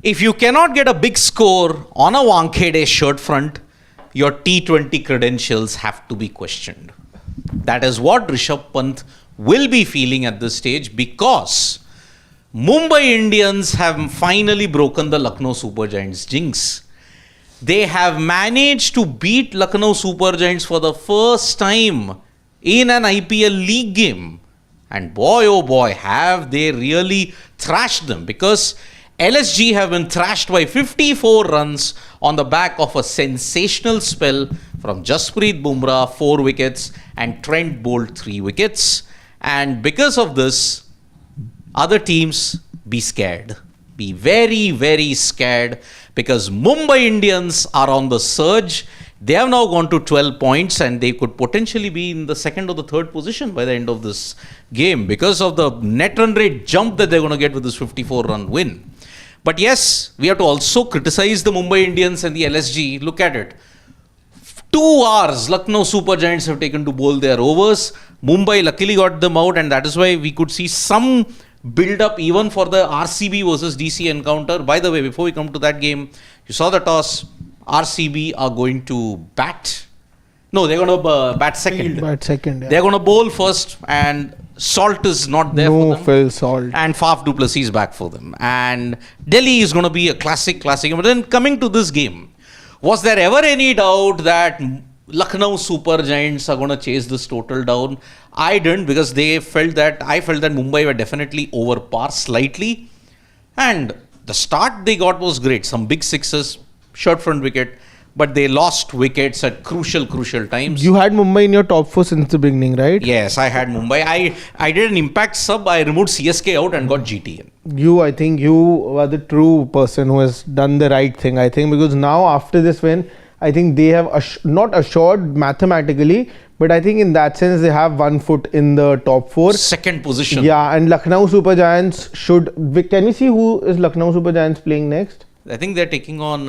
If you cannot get a big score on a Wankhede shirt front, your T20 credentials have to be questioned. That is what Rishabh Pant will be feeling at this stage, because Mumbai Indians have finally broken the Lucknow Super Giants jinx. They have managed to beat Lucknow Super Giants for the first time in an IPL league game. And boy, oh boy, have they really thrashed them, because LSG have been thrashed by 54 runs on the back of a sensational spell from Jasprit Bumrah, 4 wickets, and Trent Bolt, 3 wickets. And because of this, other teams, be scared. Be very, very scared, because Mumbai Indians are on the surge. They have now gone to 12 points, and they could potentially be in the second or the third position by the end of this game because of the net run rate jump that they're going to get with this 54-run win. But yes, we have to also criticize the Mumbai Indians and the LSG. Look at it. 2 hours Lucknow Super Giants have taken to bowl their overs. Mumbai luckily got them out, and that is why we could see some build-up even for the RCB versus DC encounter. By the way, before we come to that game, you saw the toss. RCB are going to bat. No, they're going to bat second. Yeah. They're going to bowl first, and Salt is not there for them. No Phil Salt. And Faf du Plessis is back for them. And Delhi is going to be a classic. But then coming to this game, was there ever any doubt that Lucknow Super Giants are going to chase this total down? I didn't, because I felt that Mumbai were definitely over par slightly. And the start they got was great. Some big sixes, short front wicket, but they lost wickets at crucial times. You had Mumbai in your top 4 since the beginning, right? Yes, I had Mumbai. I did an impact sub. I removed CSK out and got GT in. I think you are the true person who has done the right thing, I think, because now after this win, I think they have not assured mathematically, but I think in that sense they have 1 foot in the top 4. Second position. Yeah, and Lucknow Super Giants should... Can we see who is Lucknow Super Giants playing next? I think they're taking on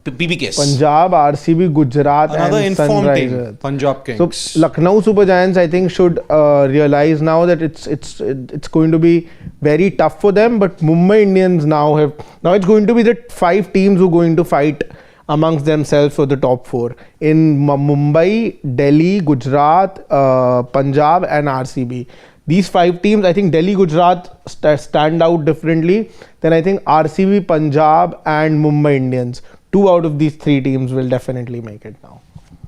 PBKs. Punjab, RCB, Gujarat, another and informed Sunrisers. team, Punjab Kings. So Lucknow Super Giants, I think, should realize now that it's going to be very tough for them. But Mumbai Indians now it's going to be the 5 teams who are going to fight amongst themselves for the top 4 in Mumbai, Delhi, Gujarat, Punjab, and RCB. These 5 teams, I think Delhi, Gujarat stand out differently. Then I think RCB, Punjab, and Mumbai Indians. 2 out of these 3 teams will definitely make it now.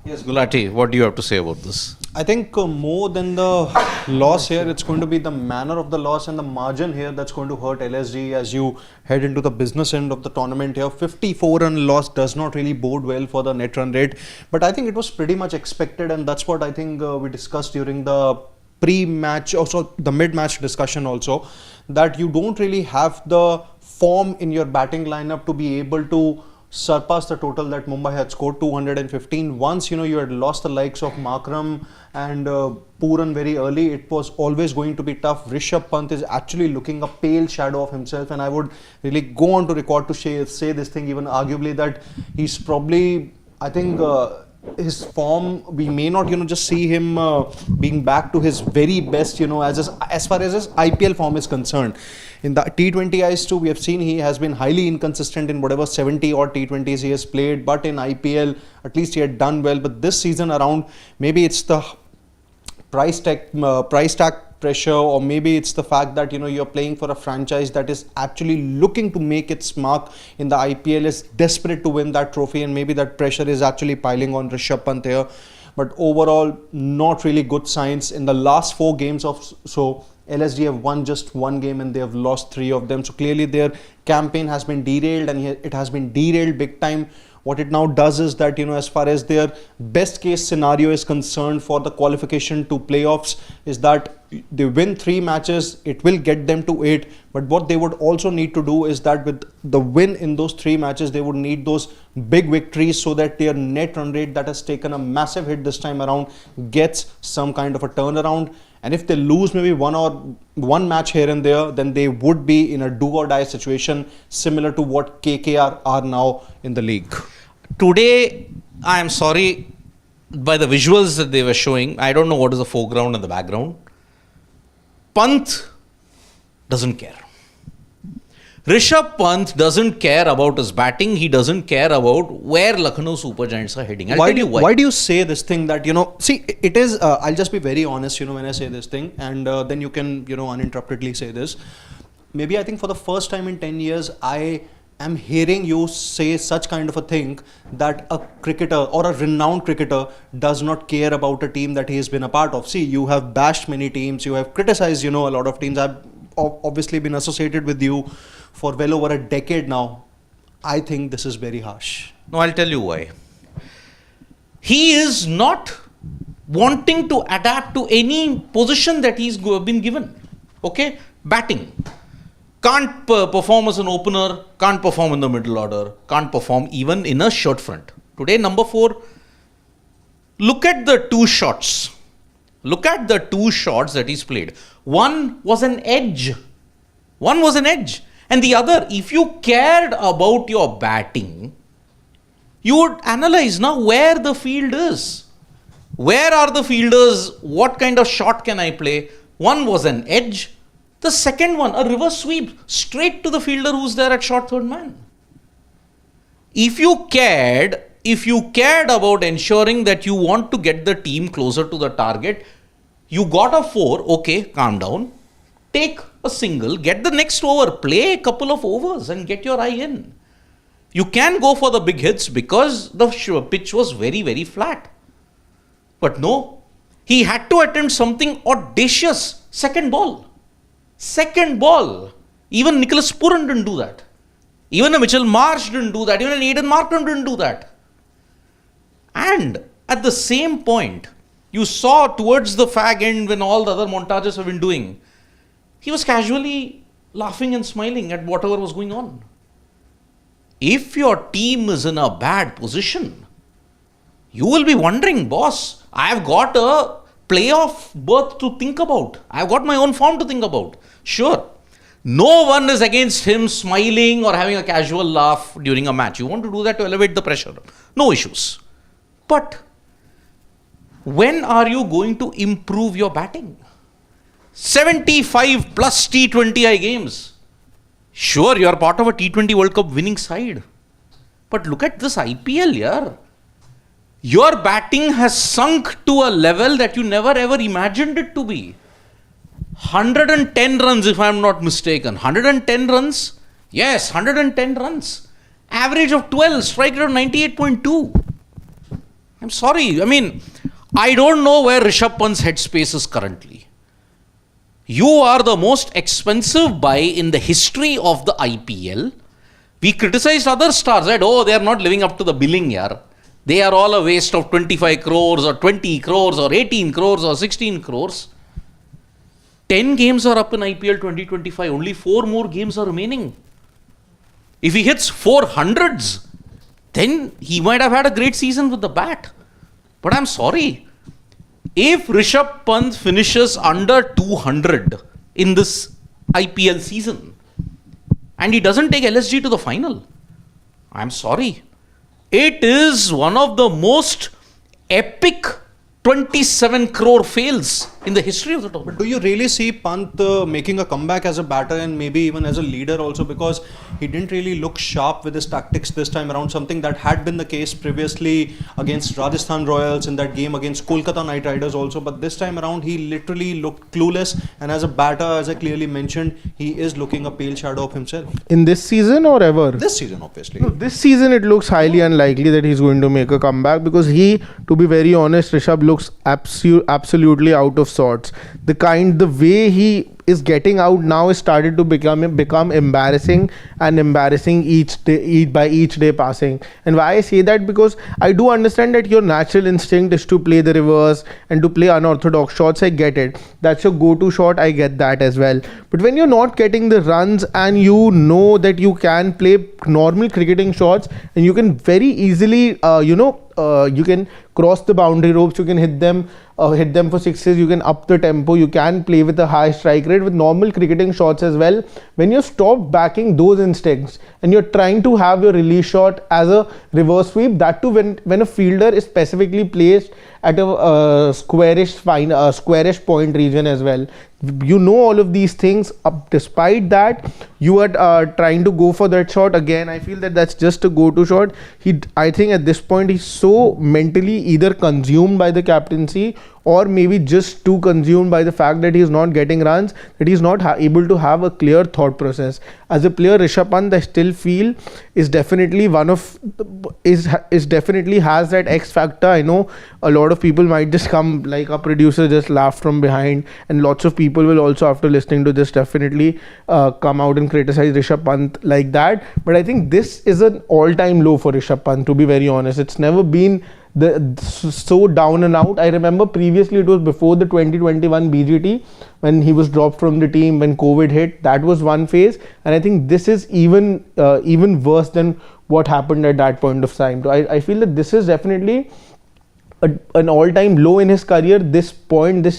Yes, Gulati, what do you have to say about this? I think more than the loss here, it's going to be the manner of the loss and the margin here that's going to hurt LSG as you head into the business end of the tournament here. 54-run loss does not really bode well for the net run rate, but I think it was pretty much expected, and that's what I think we discussed during the pre-match, also the mid-match discussion also, that you don't really have the form in your batting lineup to be able to surpass the total that Mumbai had scored, 215. Once you had lost the likes of Markram and Pooran very early, it was always going to be tough. Rishabh Pant is actually looking a pale shadow of himself, and I would really go on to record to say this thing, even arguably, that he's probably, I think, his form, we may not just see him being back to his very best as far as his IPL form is concerned. In the T20 eyes too, we have seen he has been highly inconsistent in whatever 70 or T20s he has played, but in IPL at least he had done well. But this season around, maybe it's the price tag pressure, or maybe it's the fact that you're playing for a franchise that is actually looking to make its mark in the IPL, is desperate to win that trophy, and maybe that pressure is actually piling on Rishabh Pant here. But overall, not really good signs. In the last 4 games LSG have won just 1 game and they have lost 3 of them. So clearly their campaign has been derailed, and it has been derailed big time. What it now does is that, as far as their best case scenario is concerned for the qualification to playoffs, is that they win 3 matches, it will get them to 8. But what they would also need to do is that with the win in those 3 matches, they would need those big victories so that their net run rate that has taken a massive hit this time around gets some kind of a turnaround. And if they lose maybe one match here and there, then they would be in a do or die situation similar to what KKR are now in the league. Today, I am sorry, by the visuals that they were showing, I don't know what is the foreground and the background. Pant doesn't care. Rishabh Pant doesn't care about his batting. He doesn't care about where Lucknow Super Giants are heading. I'll tell you why. Why do you say this thing that, see, it is, I'll just be very honest, when I say this thing, and then you can, uninterruptedly say this. Maybe I think for the first time in 10 years, I am hearing you say such kind of a thing that a cricketer or a renowned cricketer does not care about a team that he has been a part of. See, you have bashed many teams, you have criticized, a lot of teams. I've obviously been associated with you for well over a decade now. I think this is very harsh. No, I'll tell you why. He is not wanting to adapt to any position that he's been given. Okay? Batting. Can't perform as an opener, can't perform in the middle order, can't perform even in a short front. Today, number 4, look at the 2 shots. Look at the 2 shots that he's played. One was an edge. And the other, if you cared about your batting, you would analyze now where the field is. Where are the fielders? What kind of shot can I play? One was an edge. The second one, a reverse sweep straight to the fielder who's there at short third man. If you cared about ensuring that you want to get the team closer to the target, you got a 4, okay, calm down. Take a single, get the next over, play a couple of overs and get your eye in. You can go for the big hits because the pitch was very, very flat. But no, he had to attempt something audacious. Second ball. Even Nicholas Pooran didn't do that. Even a Mitchell Marsh didn't do that. Even an Aidan Markram didn't do that. And at the same point, you saw towards the fag end when all the other montages have been doing, he was casually laughing and smiling at whatever was going on. If your team is in a bad position, you will be wondering, boss, I have got a playoff berth to think about. I have got my own form to think about. Sure, no one is against him smiling or having a casual laugh during a match. You want to do that to elevate the pressure. No issues. But when are you going to improve your batting? 75 plus T20I games. Sure, you are part of a T20 World Cup winning side. But look at this IPL, yeah. Your batting has sunk to a level that you never ever imagined it to be. 110 runs, if I am not mistaken. 110 runs? Yes, 110 runs. Average of 12, strike rate of 98.2. I'm sorry. I don't know where Rishabh Pant's headspace is currently. You are the most expensive buy in the history of the IPL. We criticized other stars, right? Oh, they are not living up to the billing, yaar. They are all a waste of 25 crores or 20 crores or 18 crores or 16 crores. 10 games are up in IPL 2025. Only 4 more games are remaining. If he hits 400s, then he might have had a great season with the bat. But I'm sorry. If Rishabh Pant finishes under 200 in this IPL season and he doesn't take LSG to the final, I'm sorry. It is one of the most epic 27 crore fails in the history of the tournament. Do you really see Pant making a comeback as a batter and maybe even as a leader also, because he didn't really look sharp with his tactics this time around, something that had been the case previously against Rajasthan Royals in that game against Kolkata Knight Riders also, but this time around he literally looked clueless, and as a batter, as I clearly mentioned, he is looking a pale shadow of himself. In this season or ever? This season, obviously. No, this season it looks highly unlikely that he's going to make a comeback, because he, to be very honest, Rishabh looks absolutely out of sorts. The way he is getting out now is started to become embarrassing each day passing. And why I say that, because I do understand that your natural instinct is to play the reverse and to play unorthodox shots. I get it. That's your go-to shot. I get that as well. But when you're not getting the runs and you know that you can play normal cricketing shots and you can very easily, you can cross the boundary ropes, you can hit them for sixes, you can up the tempo, you can play with a high strike rate with normal cricketing shots as well. When you stop backing those instincts and you're trying to have your release shot as a reverse sweep, that too when a fielder is specifically placed at a squarish point region as well. You know all of these things. Despite that, you are trying to go for that shot again. I feel that that's just a go-to shot. I think at this point he's so mentally either consumed by the captaincy or maybe just too consumed by the fact that he's not getting runs, that he's not able to have a clear thought process. As a player, Rishabh Pant, I still feel is definitely definitely has that X factor. I know a lot of people might just come, like our producer just laughed from behind, and lots of people will also, after listening to this, definitely come out and criticize Rishabh Pant like that. But I think this is an all-time low for Rishabh Pant, to be very honest. It's never been so down and out. I remember previously it was before the 2021 BGT when he was dropped from the team when COVID hit. That was one phase, and I think this is even worse than what happened at that point of time. So I feel that this is definitely an all-time low in his career, this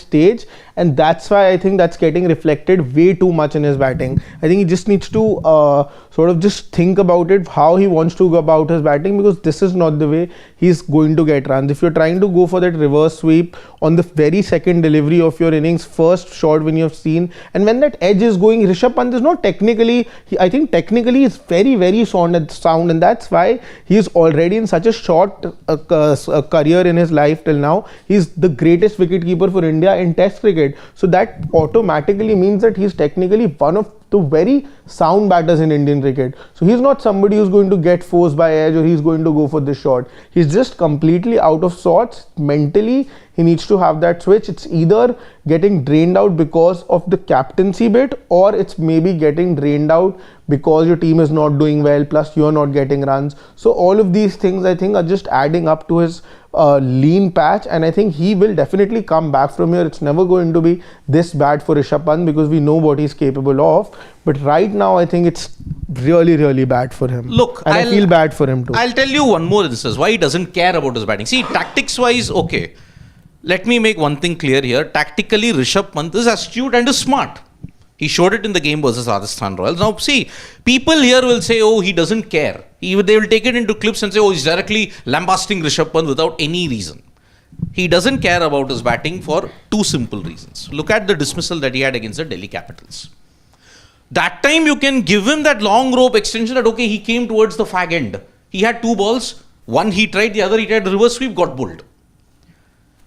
stage, and that's why I think that's getting reflected way too much in his batting. I think he just needs to sort of just think about it, how he wants to go about his batting, because this is not the way he's going to get runs. If you're trying to go for that reverse sweep on the very second delivery of your innings, first shot when you have seen, and when that edge is going, Rishabh Pant is not technically, I think technically is very, very sound, and that's why he is already in such a short career in his life till now. He's the greatest wicketkeeper for India in Test cricket. So that automatically means that he's technically one of the very sound batters in Indian cricket. So he's not somebody who's going to get forced by edge or he's going to go for this shot. He's just completely out of sorts mentally. He needs to have that switch. It's either getting drained out because of the captaincy bit, or it's maybe getting drained out because your team is not doing well, plus you're not getting runs. So all of these things I think are just adding up to his lean patch, and I think he will definitely come back from here. It's never going to be this bad for Rishabh Pant because we know what he's capable of. But right now I think it's really, really bad for him. Look, and I feel bad for him too. I'll tell you one more instance why he doesn't care about his batting. See, tactics wise, okay. Let me make one thing clear here. Tactically, Rishabh Pant is astute and is smart. He showed it in the game versus Rajasthan Royals. Now, see, people here will say, oh, he doesn't care. They will take it into clips and say, oh, he's directly lambasting Rishabh Pant without any reason. He doesn't care about his batting for two simple reasons. Look at the dismissal that he had against the Delhi Capitals. That time you can give him that long rope extension that, okay, he came towards the fag end. He had two balls. One he tried, the other he tried the reverse sweep, got bowled.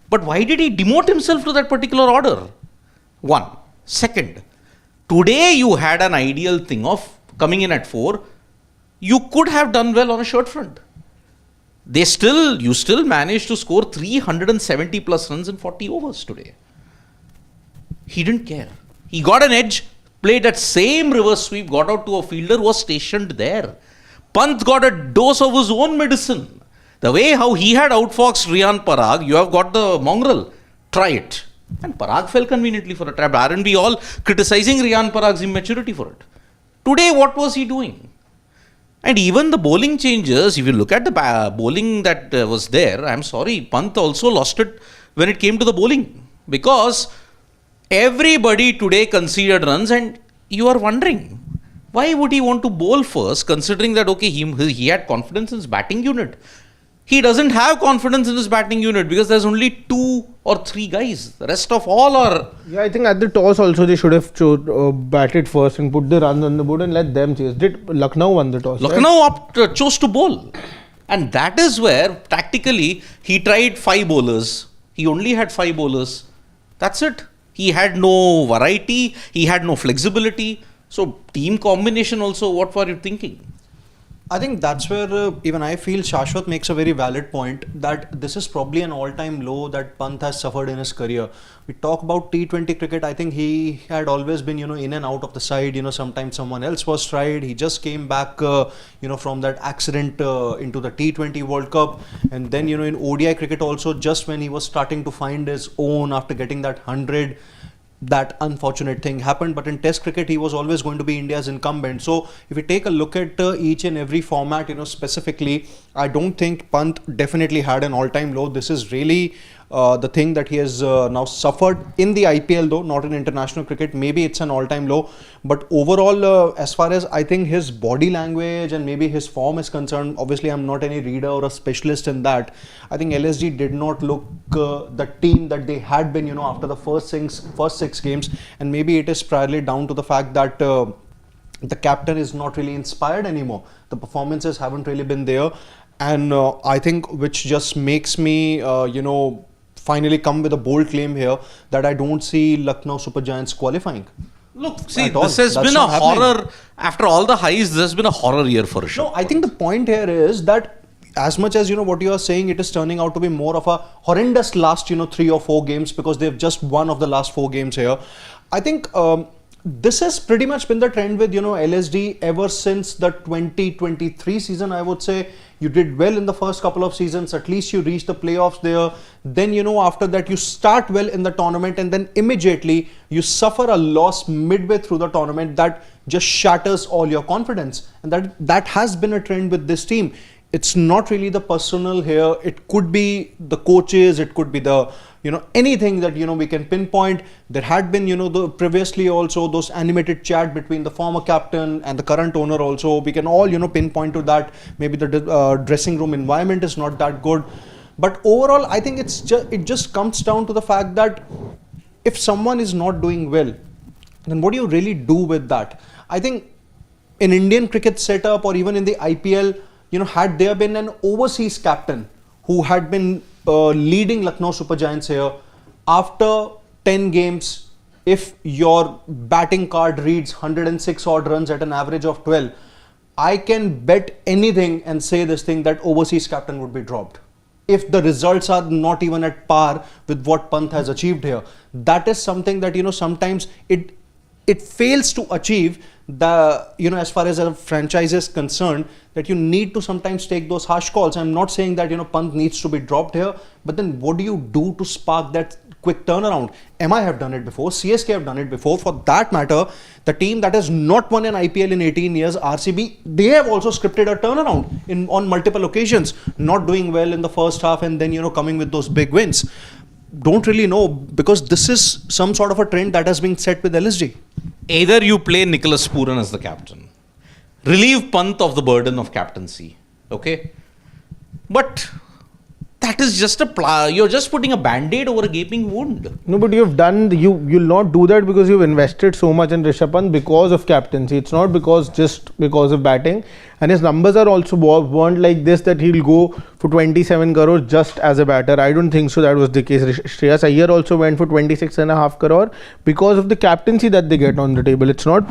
But why did he demote himself to that particular order? One. Second, today you had an ideal thing of coming in at 4. You could have done well on a short front. You still managed to score 370 plus runs in 40 overs today. He didn't care. He got an edge, played that same reverse sweep, got out to a fielder who was stationed there. Pant got a dose of his own medicine. The way how he had outfoxed Riyan Parag, you have got the mongrel. Try it. And Parag fell conveniently for a trap. Aren't we all criticizing Riyan Parag's immaturity for it? Today, what was he doing? And even the bowling changes, if you look at the bowling that was there, I'm sorry, Pant also lost it when it came to the bowling. Because everybody today conceded runs, and you are wondering, why would he want to bowl first, considering that, okay, he had confidence in his batting unit. He doesn't have confidence in his batting unit because there's only 2 or 3 guys. The rest of all are... Yeah, I think at the toss also they should have batted first and put the runs on the board and let them chase. Did Lucknow won the toss? Lucknow chose to bowl. And that is where tactically he tried 5 bowlers. He only had 5 bowlers. That's it. He had no variety. He had no flexibility. So team combination also, what were you thinking? I think that's where even I feel Shashwat makes a very valid point that this is probably an all-time low that Pant has suffered in his career. We talk about T20 cricket. I think he had always been, in and out of the side. Sometimes someone else was tried. He just came back, from that accident into the T20 World Cup. And then, in ODI cricket also, just when he was starting to find his own after getting that 100, that unfortunate thing happened. But in Test cricket, he was always going to be India's incumbent. So if we take a look at each and every format, specifically, I don't think Pant definitely had an all-time low. This is really The thing that he has now suffered in the IPL, though not in international cricket, maybe it's an all-time low. But overall, as far as I think his body language and maybe his form is concerned, obviously I'm not any reader or a specialist in that. I think LSG did not look the team that they had been, after the first six games, and maybe it is primarily down to the fact that the captain is not really inspired anymore. The performances haven't really been there, and I think which just makes me, finally come with a bold claim here that I don't see Lucknow Super Giants qualifying. Look, see, At all. this has That's been a not happening. horror. After all the highs, this has been a horror year for Rishabh. No, I think the point here is that as much as what you are saying, it is turning out to be more of a horrendous last 3 or 4 games because they've just won of the last 4 games here. I think this has pretty much been the trend with LSD ever since the 2023 season. I would say you did well in the first couple of seasons, at least you reached the playoffs there. Then after that you start well in the tournament, and then immediately you suffer a loss midway through the tournament that just shatters all your confidence, and that has been a trend with this team. It's not really the personnel here. It could be the coaches. It could be the anything that we can pinpoint. There had been the previously also those animated chat between the former captain and the current owner also. We can all pinpoint to that. Maybe the dressing room environment is not that good. But overall, I think it just comes down to the fact that if someone is not doing well, then what do you really do with that? I think in Indian cricket setup or even in the IPL, had there been an overseas captain who had been leading Lucknow Super Giants here, after 10 games, if your batting card reads 106 odd runs at an average of 12, I can bet anything and say this thing that overseas captain would be dropped. If the results are not even at par with what Pant has achieved here, that is something that sometimes it fails to achieve the as far as a franchise is concerned, that you need to sometimes take those harsh calls. I'm not saying that Pant needs to be dropped here, but then what do you do to spark that quick turnaround? MI have done it before, CSK have done it before. For that matter, the team that has not won an IPL in 18 years, RCB, they have also scripted a turnaround on multiple occasions, not doing well in the first half and then coming with those big wins. Don't really know, because this is some sort of a trend that has been set with LSG. Either you play Nicholas Pooran as the captain, relieve Pant of the burden of captaincy, okay? But that is just you're just putting a band-aid over a gaping wound. No, but you'll not do that because you've invested so much in Rishabh Pant because of captaincy. It's not just because of batting. And his numbers are also weren't like this, that he'll go for 27 crore just as a batter. I don't think so that was the case. Shreyas Iyer also went for 26.5 crore because of the captaincy that they get on the table. It's not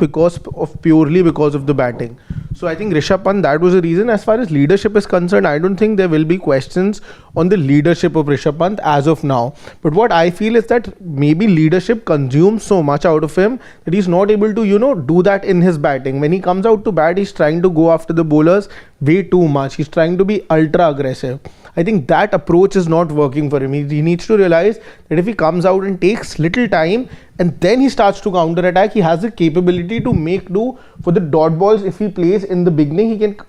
purely because of the batting. So I think Rishabh Pant, that was the reason. As far as leadership is concerned, I don't think there will be questions on the leadership of Rishabh Pant as of now. But what I feel is that maybe leadership consumes so much out of him that he's not able to, do that in his batting. When he comes out to bat, he's trying to go after the bowlers way too much. He's trying to be ultra aggressive. I think that approach is not working for him. He needs to realize that if he comes out and takes little time and then he starts to counter attack, he has the capability to make do for the dot balls. If he plays in the beginning, he can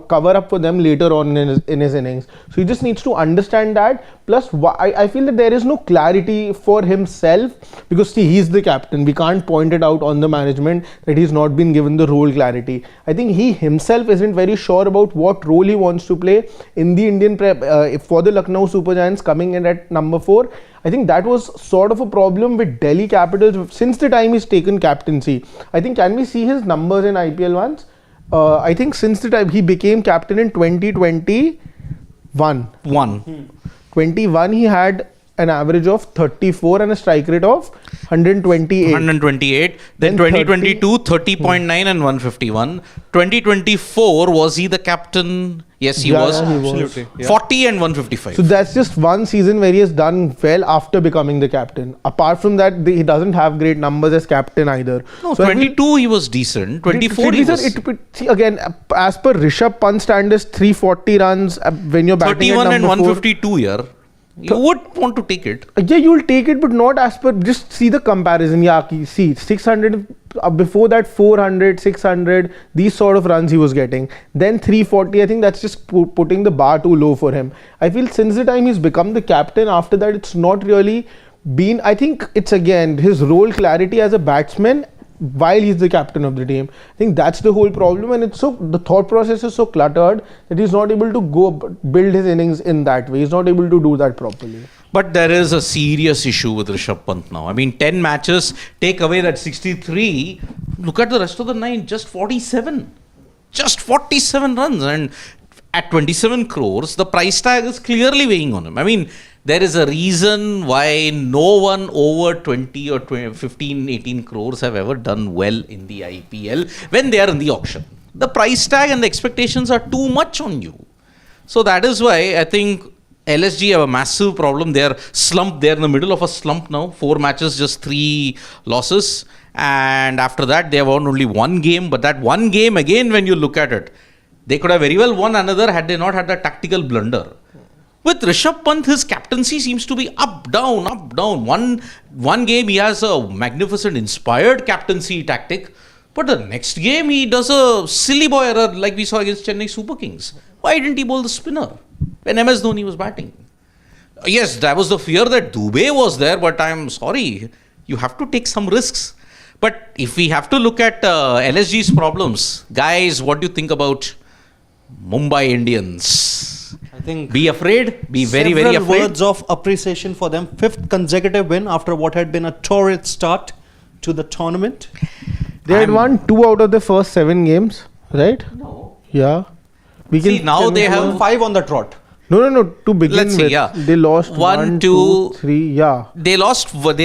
cover up for them later on in his innings. So he just needs to understand that. Plus, I feel that there is no clarity for himself, because see, he's the captain. We can't point it out on the management that he's not been given the role clarity. I think he himself isn't very sure about what role he wants to play in the Indian for the Lucknow Super Giants coming in at number 4. I think that was sort of a problem with Delhi Capitals since the time he's taken captaincy. I think, can we see his numbers in IPL once? I think since the time he became captain in 2021. 21, he had an average of 34 and a strike rate of 128. Then 2022, 30.9 and 151. 2024, was he the captain? Yes, he was. Yeah, he was. Absolutely. Yeah. 40 and 155. So that's just one season where he has done well after becoming the captain. Apart from that, he doesn't have great numbers as captain either. No, so 22 he was decent. 24 he was... See, again, as per Rishabh Pant standards, 340 runs when you're batting 31 at and number 4. 152 here. You would want to take it. Yeah, you'll take it, but not as per. Just see the comparison. Yeah, see 600 before that, 400, 600. These sort of runs he was getting. Then 340. I think that's just putting the bar too low for him. I feel since the time he's become the captain, after that it's not really been. I think it's again his role clarity as a batsman while he's the captain of the team. I think that's the whole problem, and it's so the thought process is so cluttered that he's not able to go build his innings in that way. He's not able to do that properly. But there is a serious issue with Rishabh Pant now. I mean, 10 matches, take away that 63. Look at the rest of the 9, just 47. Just 47 runs. And at 27 crores, the price tag is clearly weighing on him. I mean, there is a reason why no one over 20 or 15, 18 crores have ever done well in the IPL when they are in the auction. The price tag and the expectations are too much on you. So that is why I think LSG have a massive problem. They are slumped. They are in the middle of a slump now. 4 matches, just 3 losses. And after that, they have won only 1 game. But that 1 game, again, when you look at it, they could have very well won another had they not had that tactical blunder. With Rishabh Pant, his captaincy seems to be up, down, up, down. One game, he has a magnificent inspired captaincy tactic. But the next game, he does a silly boy error like we saw against Chennai Super Kings. Why didn't he bowl the spinner when MS Dhoni was batting? Yes, that was the fear that Dubey was there, but I'm sorry. You have to take some risks. But if we have to look at LSG's problems, guys, what do you think about Mumbai Indians? I think be afraid, be very, very several afraid. words of appreciation for them. 5th consecutive win after what had been a torrid start to the tournament. They had won 2 out of the first 7 games, right? No. Yeah. We See, now they have 5 on the trot. No. To begin Let's see, with, yeah. they lost 1, 2, 2, 3. Yeah. They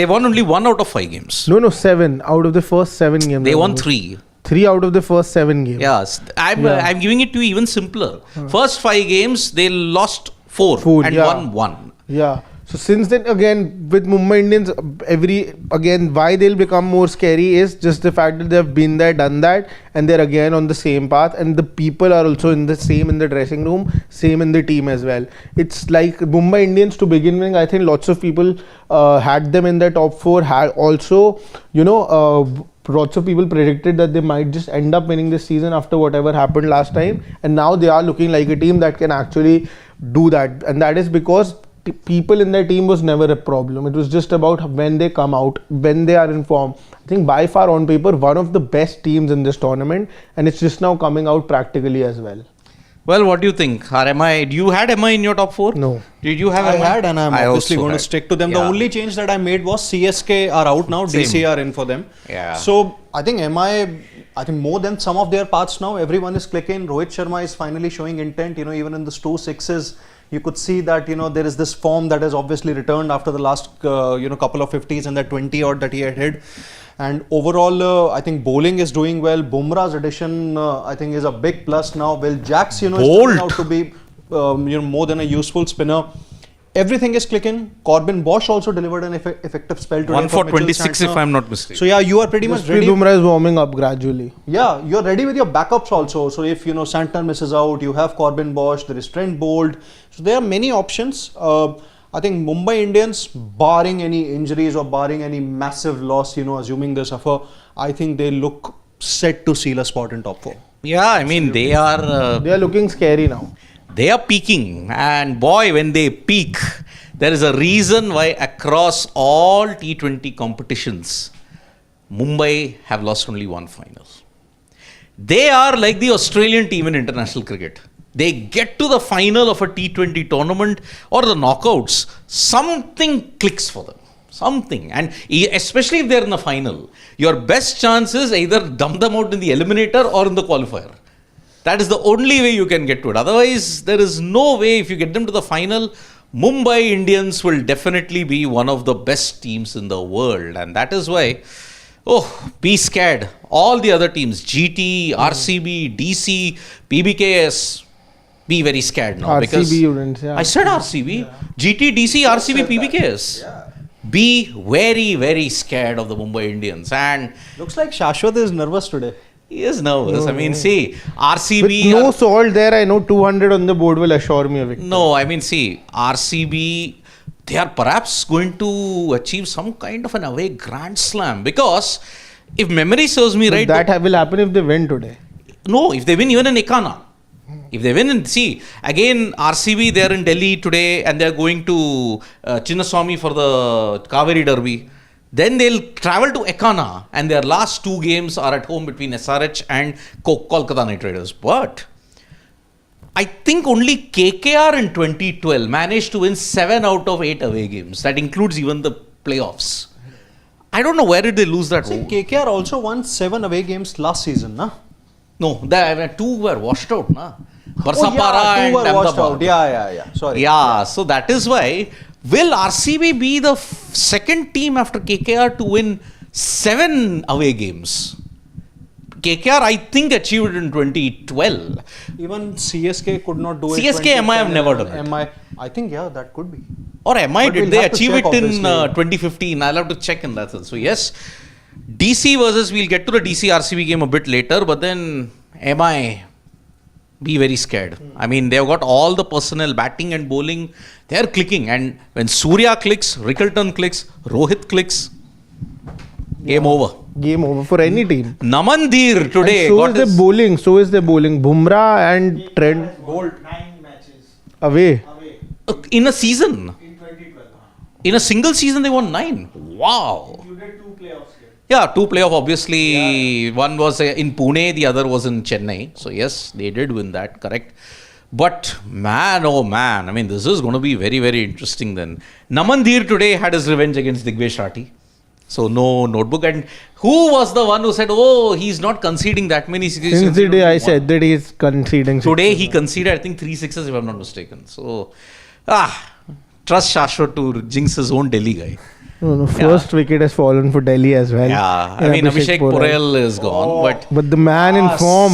won only 1 out of 5 games. No, 7 out of the first 7 games. They won 3. 3 out of the first 7 games. Yes, I'm giving it to you even simpler. First 5 games, they lost 4 and won 1. Yeah. So since then, again, with Mumbai Indians, why they'll become more scary is just the fact that they've been there, done that, and they're again on the same path, and the people are also in the dressing room, same in the team as well. It's like Mumbai Indians to begin with. I think lots of people had them in their top 4. Had also, lots of people predicted that they might just end up winning this season after whatever happened last time, and now they are looking like a team that can actually do that, and that is because people in their team was never a problem. It was just about when they come out, when they are in form. I think by far on paper one of the best teams in this tournament, and it's just now coming out practically as well. Well, what do you think? You had MI in your top 4? No. Did you have I MI? had, and I'm obviously going to stick to them. Yeah. The only change that I made was CSK are out now, Same. DC are in for them. Yeah. So I think more than some of their parts now, everyone is clicking. Rohit Sharma is finally showing intent. Even in the 2 6s, you could see that there is this form that has obviously returned after the last couple of 50s and that 20 odd that he had hit. And overall, I think bowling is doing well. Bumrah's addition, I think, is a big plus now. Will Jacks, is turning out to be more than a useful spinner. Everything is clicking. Corbin Bosch also delivered an effective spell today. 1 for 26 if I'm not mistaken. So yeah, you are pretty much ready. Bumrah is warming up gradually. Yeah, you're ready with your backups also. So if Santner misses out, you have Corbin Bosch, there is Trent Bolt. So there are many options. I think Mumbai Indians, barring any injuries or barring any massive loss, assuming they suffer, I think they look set to seal a spot in top 4. Yeah, I mean, they are looking scary now. They are peaking, and boy, when they peak, there is a reason why across all T20 competitions, Mumbai have lost only 1 final. They are like the Australian team in international cricket. They get to the final of a T20 tournament or the knockouts, something clicks for them. Something. And especially if they're in the final, your best chance is either dump them out in the eliminator or in the qualifier. That is the only way you can get to it. Otherwise, there is no way. If you get them to the final, Mumbai Indians will definitely be one of the best teams in the world. And that is why, be scared. All the other teams, GT, RCB, DC, PBKS, be very scared now. RCB, I said RCB. Yeah. GT, DC, RCB, PBKS. Yeah. Be very, very scared of the Mumbai Indians. And looks like Shashwat is nervous today. He is nervous. I mean, see, RCB... With no salt there, I know 200 on the board will assure me a victory. No, I mean, see, RCB they are perhaps going to achieve some kind of an away grand slam, because if memory serves me right, That will happen if they win today. no, if they win even in Ekana. If they win in, see, again, RCB, they're in Delhi today and they're going to Chinnaswamy for the Kaveri Derby. Then they'll travel to Ekana and their last 2 games are at home between SRH and Kolkata Knight Riders. But I think only KKR in 2012 managed to win 7 out of 8 away games. That includes even the playoffs. I don't know where did they lose that. See, KKR also won 7 away games last season, na? No, the 2 were washed out, na? Barsapara yeah, 2 and were washed Ahmedabad. out. Yeah. Sorry. Yeah, so that is why, will RCB be the second team after KKR to win 7 away games? KKR, I think, achieved it in 2012. Even CSK could not do it. CSK, MI have never done it. MI, I think, yeah, that could be. Or MI But did we'll they have to achieve check, it in obviously. 2015? I'll have to check in that sense. So yes, DC versus, we'll get to the DC RCB game a bit later, but then MI, be very scared. I mean, they've got all the personnel, batting and bowling, they're clicking. And when Surya clicks, Rickleton clicks, Rohit clicks, game over. Game over for any team. Namandir today And so got is the his, bowling. So is the bowling. Bumrah and Trent Gold 9 matches away. away in a season, in 2012. in a single season, they won 9. Wow. Included 2 playoffs here. Yeah, 2 playoff, obviously. One was in Pune, the other was in Chennai. So, yes, they did win that, correct. But, man, oh man, I mean, this is going to be very, very interesting then. Namandir today had his revenge against Digvesh Rathi. So, no notebook. And who was the one who said, oh, he's not conceding that many sixes? Since the day I said that he's conceding. Today, he conceded, I think, 3 sixes, if I'm not mistaken. So, trust Shashwat to jinx his own Delhi guy. No, first wicket has fallen for Delhi as well. Yeah, I And mean, Abhishek Porel is gone, But the man in form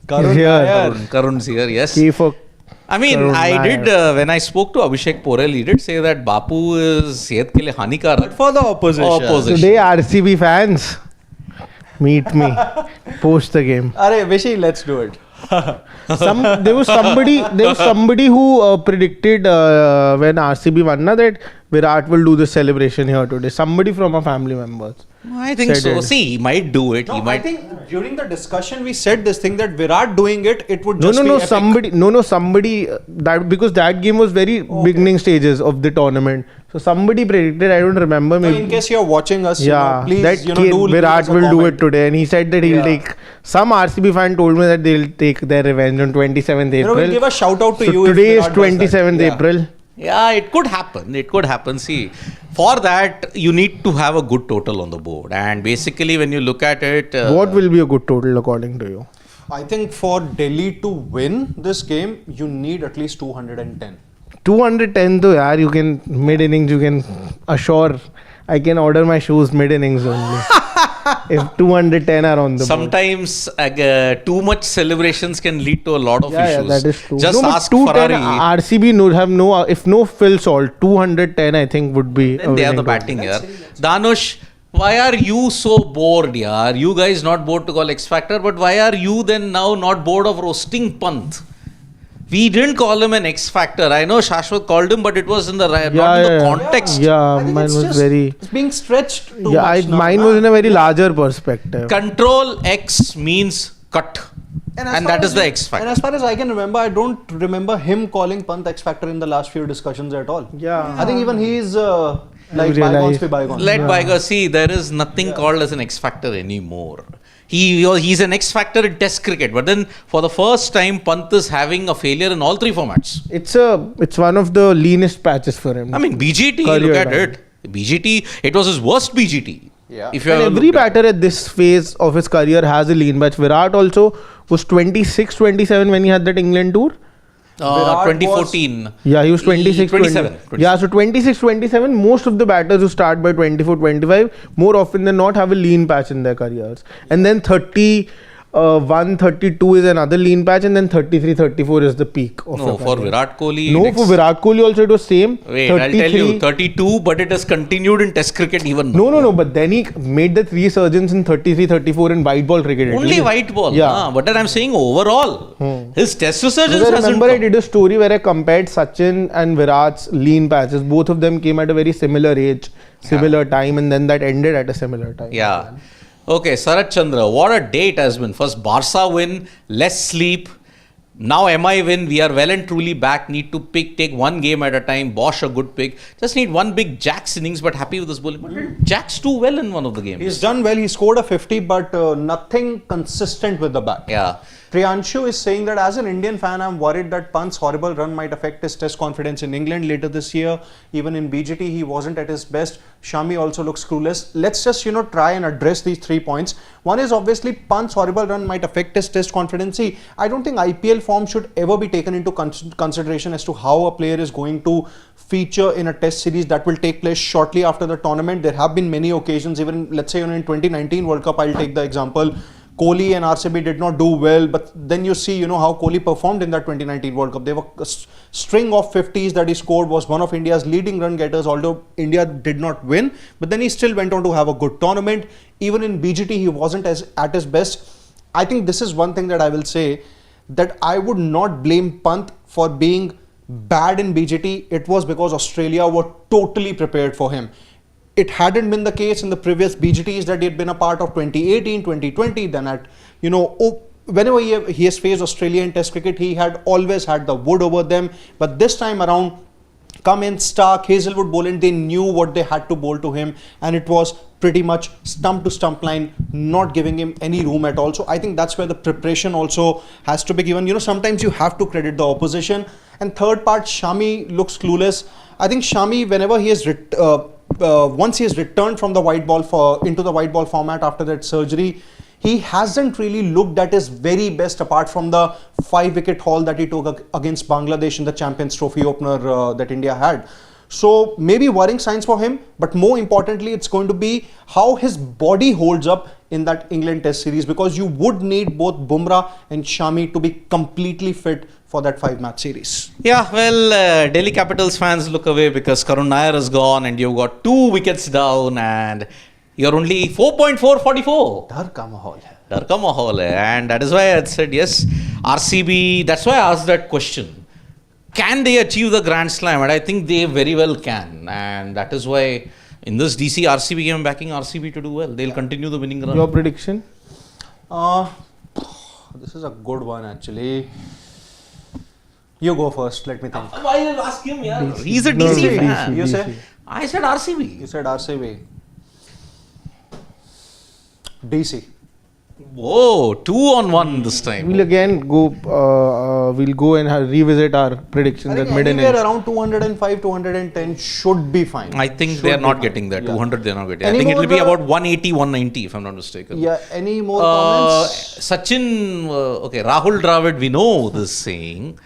Karun is here. Nair. Karun's here, yes. Key for I mean, Karun I Nair. did, when I spoke to Abhishek Porel, he did say that Bapu is sehat ke liye hanikarak. For the opposition. Opposition. today RCB fans. Meet me post the game. Arey, Vishy, let's do it. There was somebody who predicted when RCB won na, that Virat will do the celebration here today. Somebody from our family members. I think Said so. it. See, he might do it. No, He I might. think during the discussion we said this thing that Virat doing it would No, just be epic. somebody that because that game was very beginning stages of the tournament. So somebody predicted, I don't remember, So maybe. in case you're watching us, Yeah, please, that do leave Virat us a will do comment. it today, and he said that he'll Yeah. take. Some RCB fan told me that they'll take their revenge on 27th April. We'll give a shout out to so you. if today is Virat does that. 27th Yeah. April. Yeah, it could happen. It could happen. See, for that, you need to have a good total on the board. And basically, when you look at it. What will be a good total according to you? I think for Delhi to win this game, you need at least 210. 210 though, yaar, you can mid innings. You can assure. I can order my shoes mid innings only. If 210 are on the board. Sometimes too much celebrations can lead to a lot of Yeah, issues. that is true. Just but ask 210, Ferrari. RCB no have no. If no Phil Salt, 210 I think would be. Then they have the winning batting here. Danush, why are you so bored, yaar? You guys not bored to call X Factor, but why are you then now not bored of roasting Pant? We didn't call him an X Factor. I know Shashwat called him, but it was in the not in the context. Yeah, I think mine it's was just- very. It's being stretched too Yeah, much now, mine na? was in a very larger perspective. Control X means cut. as And far that as is the you- X Factor. And as far as I can remember, I don't remember him calling Pant X Factor in the last few discussions at all. Yeah. I think even he's like realized. bygones be bygones. Let bygones see, there is nothing called as an X Factor anymore. He's an X Factor in Test cricket, but then for the first time, Pant is having a failure in all 3 formats. It's one of the leanest patches for him. I mean, BGT, Career look at down. it. BGT, it was his worst BGT. Yeah. If you and ever every looked at it. batter at this phase of his career has a lean patch. Virat also was 26, 27 when he had that England tour. Virat 2014. Yeah, he was 26, 27. 20. Yeah, so 26, 27, most of the batters who start by 24, 25, more often than not have a lean patch in their careers. And then 30, 132 is another lean patch, and then 33-34 is the peak of No, your for career. Virat Kohli. No, for Virat Kohli also it was same. Wait, I'll tell you, 32, but it has continued in Test cricket even now. No, but then he made the resurgence in 33-34 in white ball cricket. Only white ball. Yeah. But then I'm saying overall, his Test resurgence Because I hasn't remember I come. did a story where I compared Sachin and Virat's lean patches. Both of them came at a very similar age, similar time, and then that ended at a similar time. Yeah. Okay, Sarat Chandra, what a day it has been. First Barca win, less sleep. Now MI win, we are well and truly back. Need to take one game at a time. Bosch a good pick. Just need one big Jack's innings, but happy with this bowling. But Jack's too well in one of the games. He's done well. He scored a 50, but nothing consistent with the bat. Yeah. Priyanshu is saying that as an Indian fan, I'm worried that Pant's horrible run might affect his test confidence in England later this year. Even in BGT, he wasn't at his best. Shami also looks clueless. Let's just, try and address these 3 points. One is obviously Pant's horrible run might affect his test confidence. See, I don't think IPL form should ever be taken into consideration as to how a player is going to feature in a test series that will take place shortly after the tournament. There have been many occasions, even let's say in 2019 World Cup, I'll take the example. Kohli and RCB did not do well, but then you see, how Kohli performed in that 2019 World Cup. There were a string of 50s that he scored, was one of India's leading run getters, although India did not win. But then he still went on to have a good tournament. Even in BGT, he wasn't at his best. I think this is one thing that I will say, that I would not blame Pant for being bad in BGT. It was because Australia were totally prepared for him. It hadn't been the case in the previous BGTs that he had been a part of, 2018, 2020. Then whenever he has faced Australia in Test cricket, he had always had the wood over them. But this time around, Cummins, Stark, Hazelwood bowling, they knew what they had to bowl to him, and it was pretty much stump to stump line, not giving him any room at all. So I think that's where the preparation also has to be given. Sometimes you have to credit the opposition. And third part, Shami looks clueless. I think Shami, whenever he has once he has returned from the white ball into the white ball format after that surgery, he hasn't really looked at his very best apart from the 5-wicket haul that he took against Bangladesh in the Champions Trophy opener that India had. So maybe worrying signs for him, but more importantly, it's going to be how his body holds up in that England Test series, because you would need both Bumrah and Shami to be completely fit for that 5-match series. Yeah, well, Delhi Capitals fans look away because Karun Nair is gone and you've got 2 wickets down and you're only 4.444. Dar ka mahal hai. Dar ka mahal hai. And that is why I had said, yes, RCB, that's why I asked that question. Can they achieve the Grand Slam? And I think they very well can. And that is why in this DC RCB game, I'm backing RCB to do well. They'll continue the winning run. Your prediction? This is a good one actually. You go first, let me think. Why you ask him? Yeah? He's a No, DC DC. fan. You say? I said RCB. You said RCB. DC. Whoa, 2-on-1 this time. We'll again go. We'll go and revisit our predictions I at think mid anywhere innings. around 205, 210 should be fine. I think Should they are be not fine. getting that. Yeah. 200 they are not getting. Any I think it will more be the- about 180, 190 if I'm not mistaken. Yeah, any more comments? Sachin, okay, Rahul Dravid, we know this saying.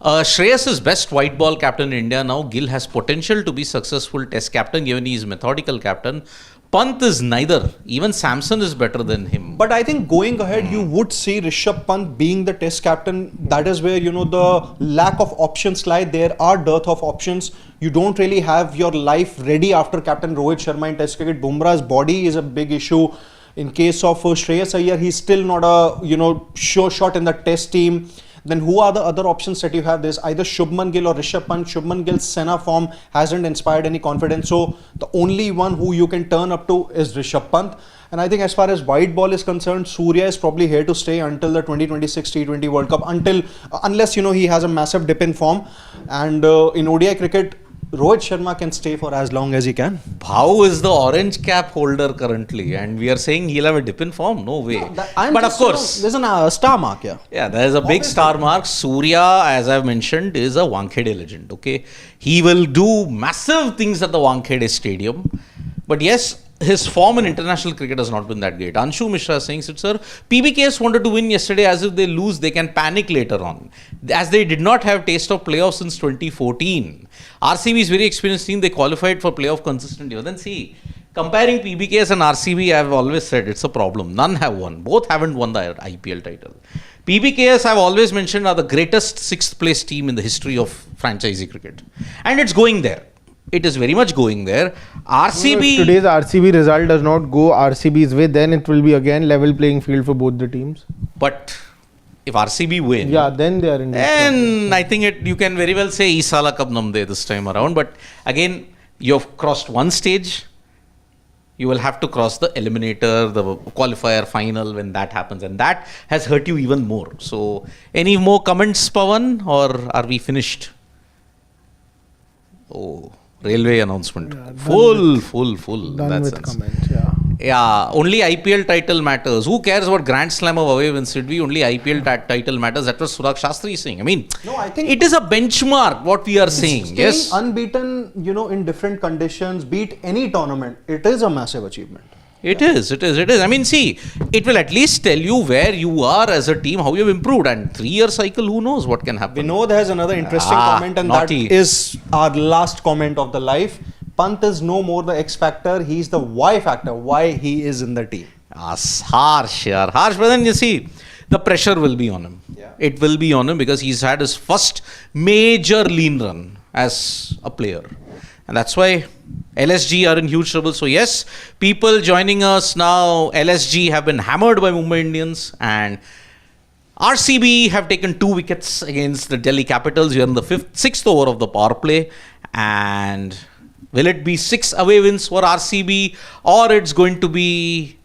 Shreyas is best white ball captain in India now. Gill has potential to be successful test captain given he is methodical captain. Pant is neither. Even Samson is better than him. But I think going ahead, you would see Rishabh Pant being the test captain. That is where, the lack of options lie. There are dearth of options. You don't really have your life ready after Captain Rohit Sharma in test cricket. Bumrah's body is a big issue. In case of Shreyas Iyer, he's still not a, sure shot in the test team. Then who are the other options that you have? There's either Shubman Gill or Rishabh Pant. Shubman Gill's Sena form hasn't inspired any confidence. So the only one who you can turn up to is Rishabh Pant. And I think as far as white ball is concerned, Surya is probably here to stay until the 2026 T20 World Cup. Unless, he has a massive dip in form. And in ODI cricket, Rohit Sharma can stay for as long as he can. Bhau is the orange cap holder currently, and we are saying he'll have a dip in form. No way. I'm But of just, course, there's a star mark here. yeah, there is a big star mark. Surya, as I've mentioned, is a Wankhede legend. Okay, he will do massive things at the Wankhede Stadium. But yes, his form in international cricket has not been that great. Anshu Mishra is saying, sir, PBKs wanted to win yesterday. As if they lose, they can panic later on. As they did not have taste of playoffs since 2014. RCB is very experienced team. They qualified for playoff consistently. Then see, Comparing PBKS and RCB, I've always said it's a problem. None have won. Both haven't won the IPL title. PBKS, I've always mentioned, are the greatest sixth place team in the history of franchisee cricket. And it's going there. It is very much going there. RCB... If today's RCB result does not go RCB's way, then it will be again level playing field for both the teams. But if RCB win... Yeah, then they are in... And I think you can very well say Isala Kab Namde this time around. But again, you've crossed one stage. You will have to cross the eliminator, the qualifier final when that happens. And that has hurt you even more. So, any more comments, Pawan? Or are we finished? Oh, railway announcement. Yeah, full. Done That's with comments, yeah. Yeah, only IPL title matters. Who cares about Grand Slam of away wins? Should be only IPL title matters. That was Suraj Shastri saying. I mean, No, I think it is a benchmark what we are saying. staying Yes. unbeaten, in different conditions, beat any tournament. It is a massive achievement. It is. I mean, see, it will at least tell you where you are as a team, how you've improved. And 3-year cycle, who knows what can happen. Vinod has another interesting comment, and naughty. that is our last comment of the life. Pant is no more the X factor, he's the Y factor, why he is in the team. Harsh, but then you see, the pressure will be on him. Yeah. It will be on him because he's had his first major lean run as a player. And that's why LSG are in huge trouble. So yes, people joining us now, LSG have been hammered by Mumbai Indians, and RCB have taken 2 wickets against the Delhi Capitals. We are in the 6th over of the power play, and will it be 6 away wins for RCB, or it's going to be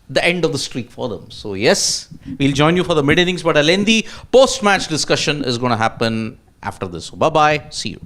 the end of the streak for them? So yes, we'll join you for the mid innings, but a lengthy post-match discussion is going to happen after this. So bye-bye. See you.